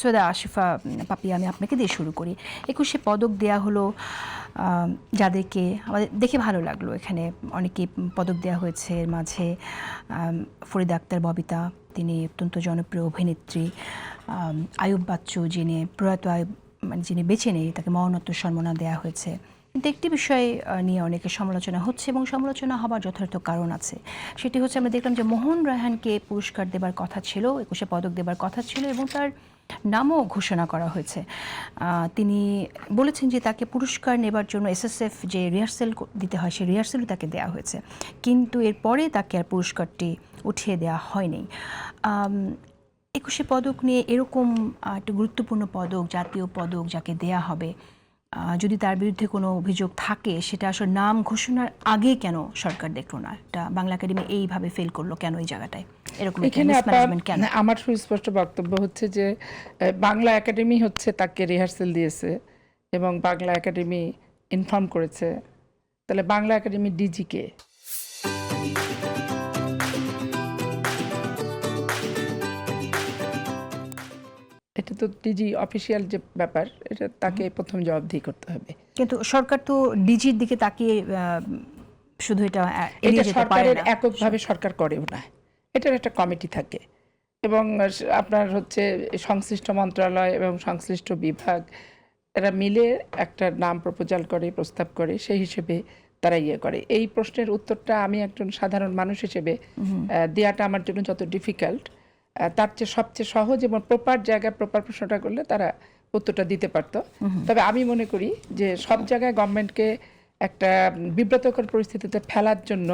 সৈয়দা আশিফা পাপিয়া, আমি আপনাকে দিয়ে শুরু করি। 21শে পদক দেয়া হলো যাদেরকে আমাদের দেখে ভালো লাগলো। এখানে অনেকে পদক দেওয়া হয়েছে, এর মাঝে ফরিদা আক্তার ববিতা, তিনি অত্যন্ত জনপ্রিয় অভিনেত্রী। আয়ুব বাচ্চু, যিনি প্রয়াত আয়ুব, মানে যিনি বেঁচে নেই, তাকে মরণোত্তর সম্মাননা দেওয়া হয়েছে। কিন্তু একটি বিষয় নিয়ে অনেকের সমালোচনা হচ্ছে এবং সমালোচনা হবার যথার্থ কারণ আছে। সেটি হচ্ছে, আমরা দেখলাম যে মোহন রায়হানকে পুরস্কার দেবার কথা ছিল, 21শে পদক দেবার কথা ছিল এবং তার নামও ঘোষণা করা হয়েছে। তিনি বলেছেন যে তাকে পুরস্কার নেবার জন্য এসএসএফ যে রিহার্সেল দিতে হয়, সেই রিহার্সেলও তাকে দেওয়া হয়েছে, কিন্তু এরপরে তাকে আর পুরস্কারটি উঠিয়ে দেওয়া হয়নি। 21শে পদক নিয়ে এরকম একটা গুরুত্বপূর্ণ পদক, জাতীয় পদক যাকে দেয়া হবে, যদি তার বিরুদ্ধে কোনো অভিযোগ থাকে, সেটা আসলে নাম ঘোষণার আগে কেন সরকার দেখলো না? এটা বাংলা একাডেমি এইভাবে ফেল করলো কেন এই জায়গাটায়? এরকম এখানে আমার সুস্পষ্ট বক্তব্য হচ্ছে যে বাংলা একাডেমি হচ্ছে তাকে রিহার্সেল দিয়েছে এবং বাংলা একাডেমি ইনফর্ম করেছে। তাহলে বাংলা একাডেমি ডিজিকে এটা তো ডিজি অফিসিয়াল যে ব্যাপার, এটা তাকে প্রথম জবাবদিহি করতে হবে। কিন্তু সরকার তো ডিজির দিকে তাকিয়ে শুধু এটা সরকারের এককভাবে সরকার করেও না, এটার একটা কমিটি থাকে এবং আপনার হচ্ছে সংশ্লিষ্ট মন্ত্রণালয় এবং সংশ্লিষ্ট বিভাগ এরা মিলে একটা নাম প্রপোজাল করে, প্রস্তাব করে, সেই হিসেবে তারা করে। এই প্রশ্নের উত্তরটা আমি একজন সাধারণ মানুষ হিসেবে দেওয়াটা আমার জন্য যত ডিফিকাল্ট, তার চেয়ে সবচেয়ে সহজ এবং প্রপার জায়গায় প্রপার প্রশ্নটা করলে তারা উত্তরটা দিতে পারত। তবে আমি মনে করি যে সব জায়গায় গভর্নমেন্টকে একটা বিব্রতকর পরিস্থিতিতে ফেলার জন্য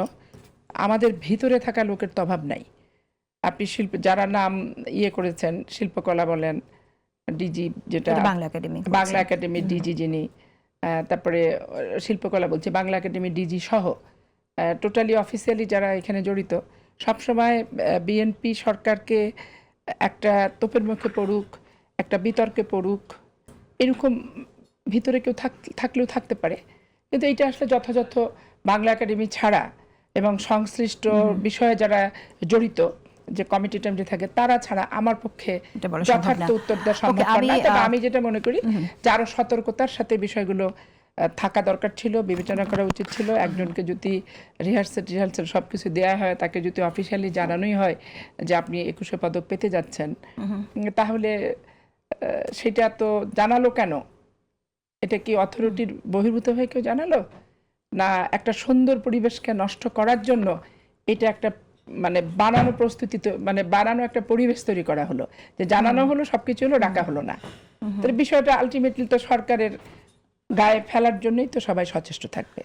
আমাদের ভিতরে থাকা লোকের তো অভাব নাই। আপনি যারা নাম করেছেন, শিল্পকলা বলেন, ডিজি যেটা বাংলা একাডেমি ডিজি যিনি, তারপরে শিল্পকলা বলছে বাংলা একাডেমি ডিজি সহ টোটালি অফিসিয়ালি যারা এখানে জড়িত, সবসময় বিএনপি সরকারকে একটা তোপের মুখে পড়ুক, একটা বিতর্কে পড়ুক, এরকম ভিতরে কেউ থাকলেও থাকতে পারে। কিন্তু এটা আসলে যথাযথ বাংলা একাডেমি ছাড়া এবং সংশ্লিষ্ট বিষয়ে যারা জড়িত যে কমিটি টমিটি থাকে তারা ছাড়া আমার পক্ষে যথার্থ উত্তর দেওয়া সম্ভব না। তবে আমি যেটা মনে করি যে আরো সতর্কতার সাথে বিষয়গুলো থাকা দরকার ছিল, বিবেচনা করা উচিত ছিল। একজনকে যদি রিহার্সেল সবকিছু দেওয়া হয়, তাকে যদি অফিসিয়ালি জানানোই হয় যে আপনি 21শে পদক পেতে যাচ্ছেন, তাহলে সেটা তো জানালো কেন? এটা কি অথরিটির বহির্ভূত হয়ে কেউ জানালো, না একটা সুন্দর পরিবেশকে নষ্ট করার জন্য এটা একটা মানে বানানো প্রস্তুতি, মানে বানানো একটা পরিবেশ তৈরি করা হলো, যে জানানো হলো সবকিছু হলো, ডাকা হলো না। তাহলে বিষয়টা আলটিমেটলি তো সরকারের গায়ে ফেলার জন্যই তো সবাই সচেষ্ট থাকবে।